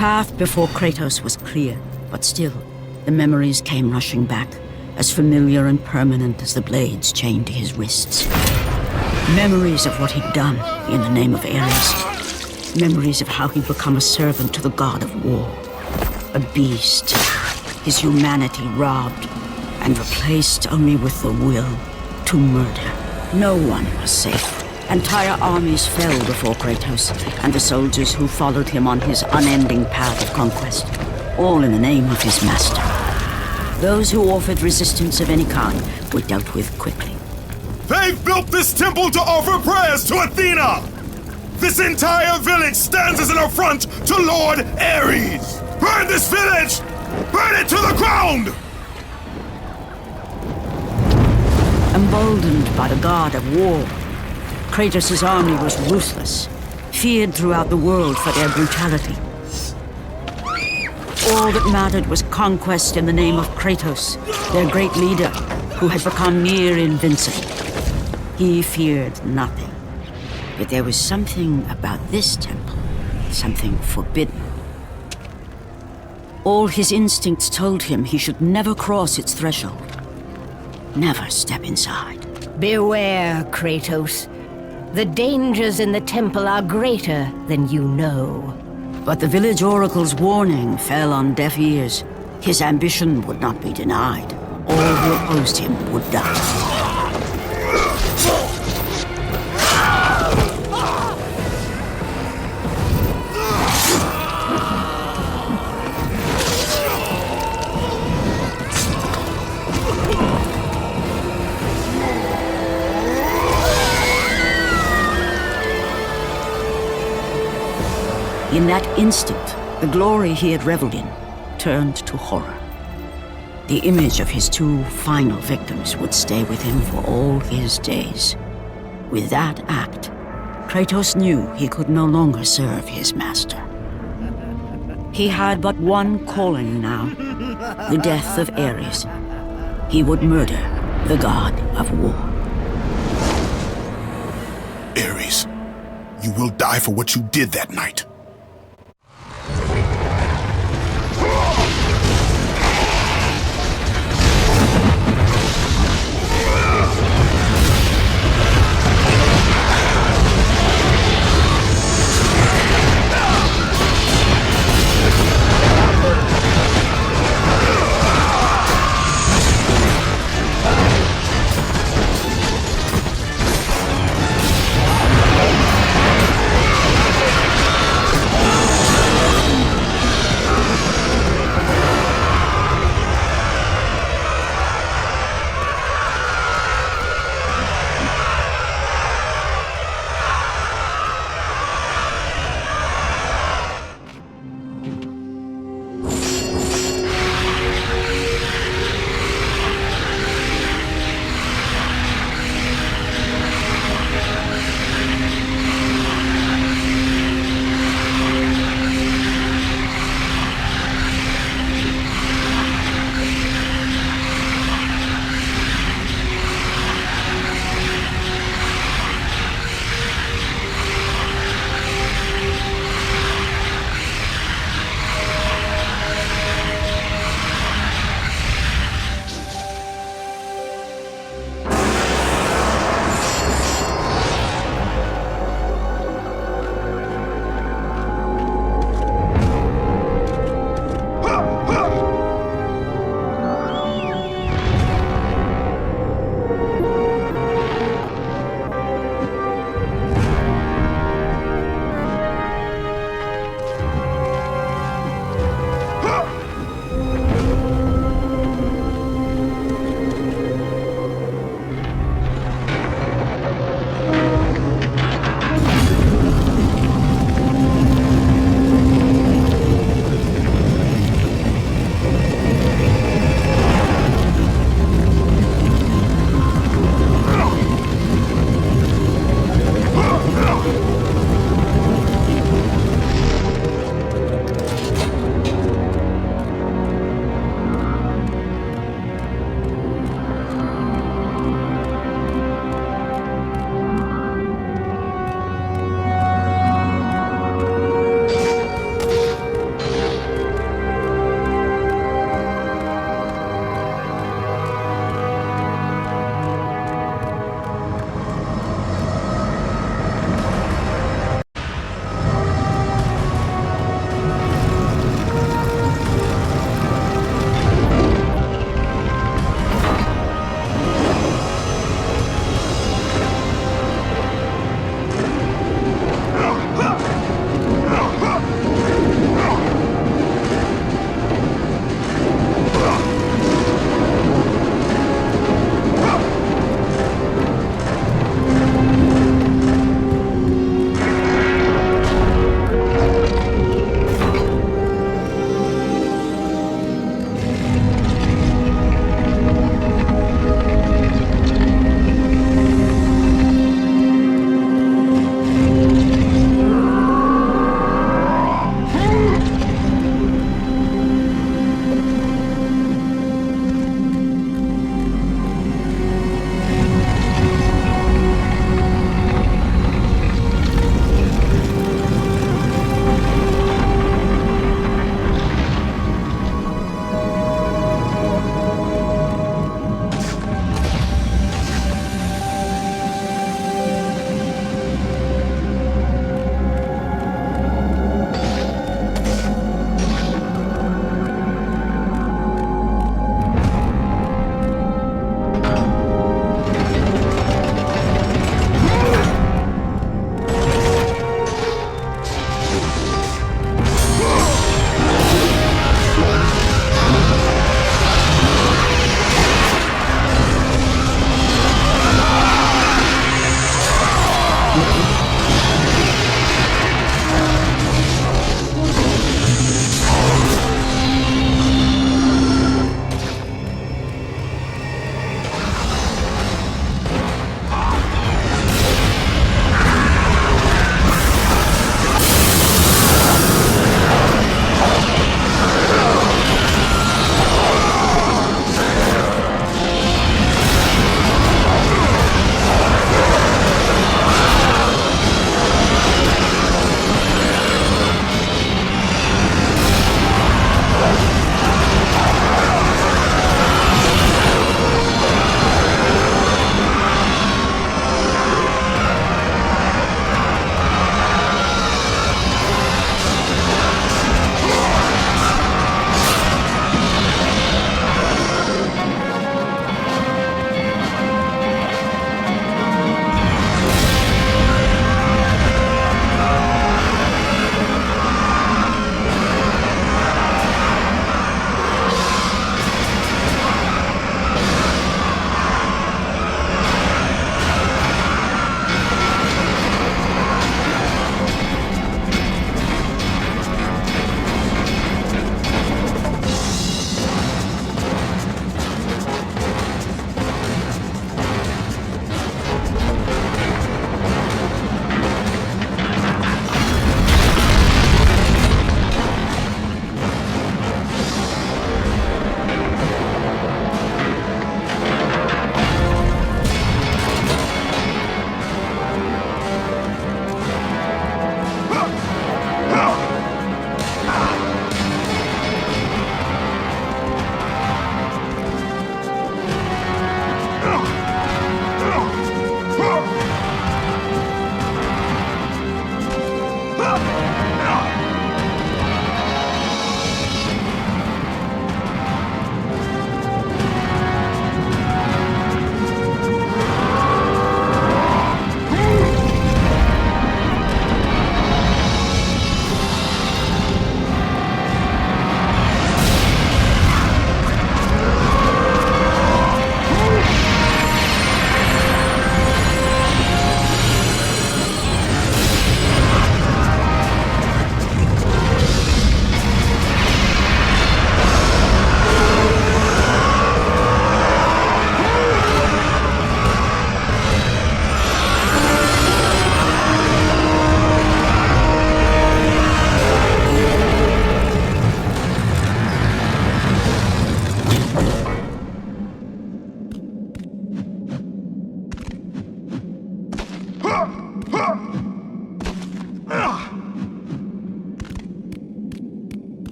path before Kratos was clear, but still, the memories came rushing back, as familiar and permanent as the blades chained to his wrists. Memories of what he'd done in the name of Ares. Memories of how he'd become a servant to the god of war. A beast, his humanity robbed and replaced only with the will to murder. No one was safe. Entire armies fell before Kratos and the soldiers who followed him on his unending path of conquest, all in the name of his master. Those who offered resistance of any kind were dealt with quickly. They've built this temple to offer prayers to Athena! This entire village stands as an affront to Lord Ares! Burn this village! Burn it to the ground! Emboldened by the god of war, Kratos' army was ruthless, feared throughout the world for their brutality. All that mattered was conquest in the name of Kratos, their great leader, who had become near invincible. He feared nothing. But there was something about this temple, something forbidden. All his instincts told him he should never cross its threshold. Never step inside. Beware, Kratos. The dangers in the temple are greater than you know. But the village oracle's warning fell on deaf ears. His ambition would not be denied. All who opposed him would die. In that instant, the glory he had reveled in turned to horror. The image of his two final victims would stay with him for all his days. With that act, Kratos knew he could no longer serve his master. He had but one calling now, the death of Ares. He would murder the god of war. Ares, you will die for what you did that night.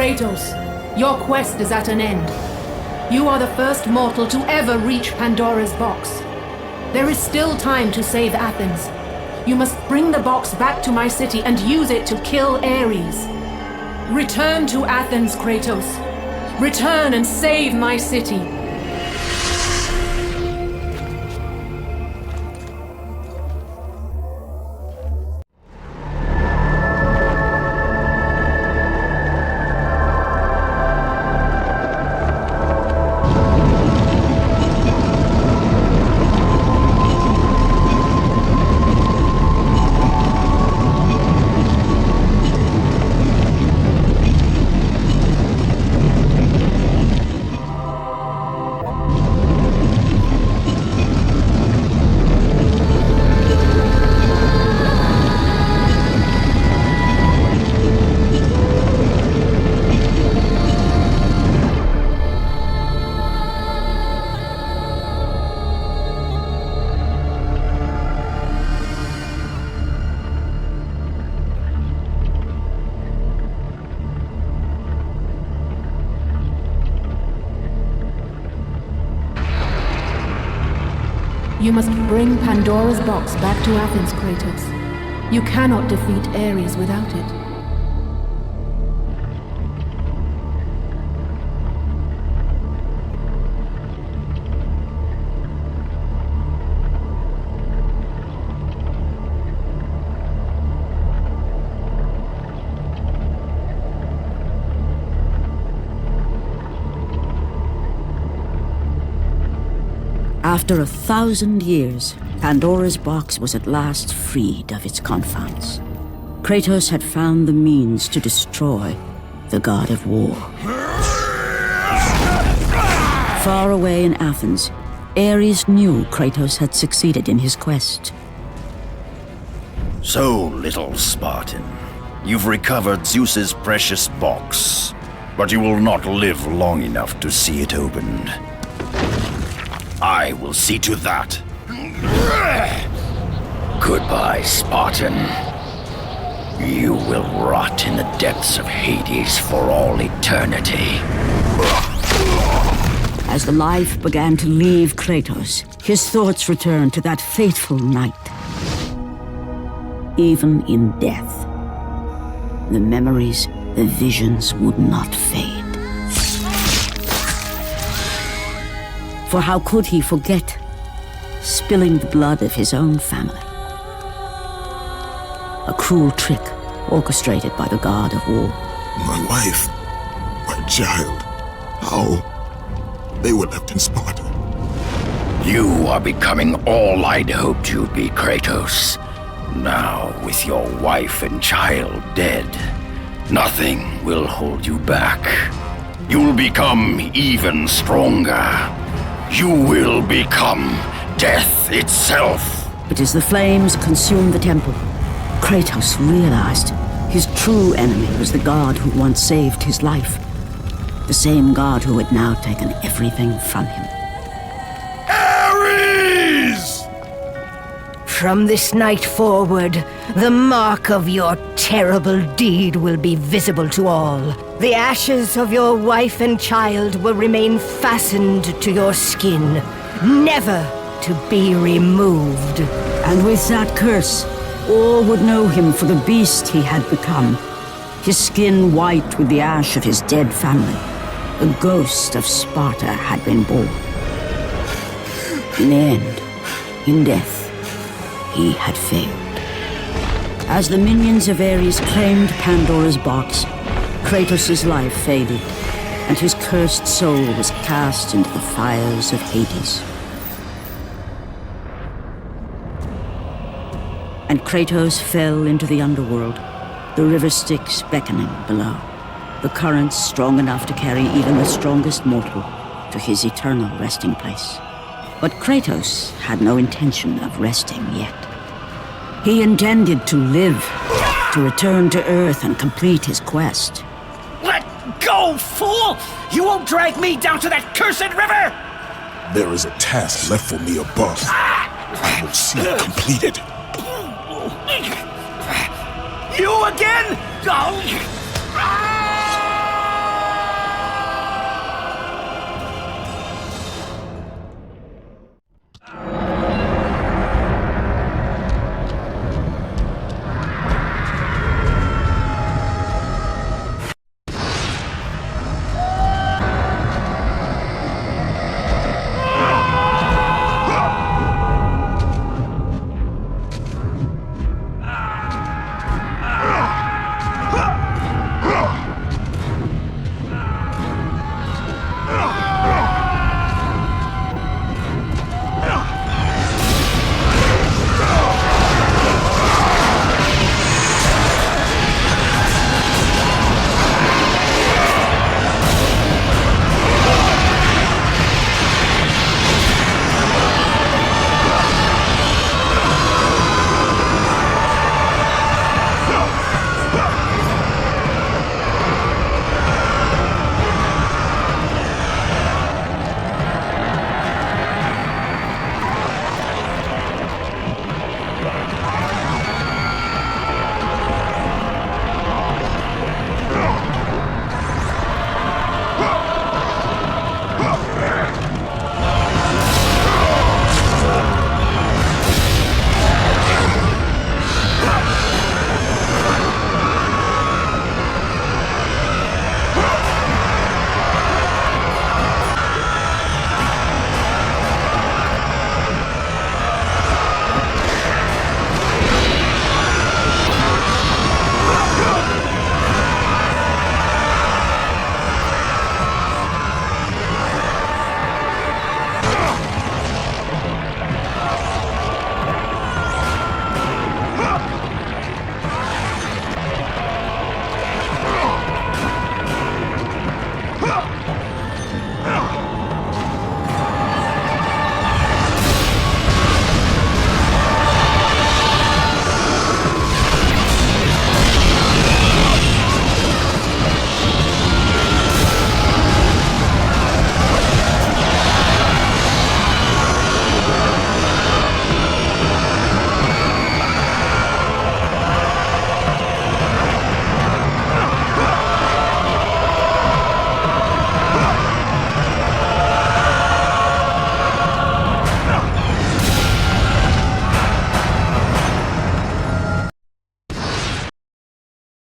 Kratos, your quest is at an end. You are the first mortal to ever reach Pandora's box. There is still time to save Athens. You must bring the box back to my city and use it to kill Ares. Return to Athens, Kratos. Return and save my city. You must bring Pandora's box back to Athens, Kratos. You cannot defeat Ares without it. After 1,000 years, Pandora's box was at last freed of its confines. Kratos had found the means to destroy the god of war. Far away in Athens, Ares knew Kratos had succeeded in his quest. So, little Spartan, you've recovered Zeus's precious box, but you will not live long enough to see it opened. I will see to that. Goodbye, Spartan. You will rot in the depths of Hades for all eternity. As the life began to leave Kratos, his thoughts returned to that fateful night. Even in death, the memories, the visions would not fade. For how could he forget spilling the blood of his own family? A cruel trick orchestrated by the god of war. My wife, my child, how? They were left in Sparta. You are becoming all I'd hoped you'd be, Kratos. Now, with your wife and child dead, nothing will hold you back. You'll become even stronger. You will become death itself. But as the flames consumed the temple, Kratos realized his true enemy was the god who once saved his life. The same god who had now taken everything from him. Ares! From this night forward, the mark of your terrible deed will be visible to all. The ashes of your wife and child will remain fastened to your skin, never to be removed. And with that curse, all would know him for the beast he had become. His skin white with the ash of his dead family. The ghost of Sparta had been born. In the end, in death, he had failed. As the minions of Ares claimed Pandora's box, Kratos' life faded, and his cursed soul was cast into the fires of Hades. And Kratos fell into the underworld, the river Styx beckoning below, the currents strong enough to carry even the strongest mortal to his eternal resting place. But Kratos had no intention of resting yet. He intended to live, to return to Earth and complete his quest. Let go, fool! You won't drag me down to that cursed river! There is a task left for me above. I will see it completed. You again? Oh.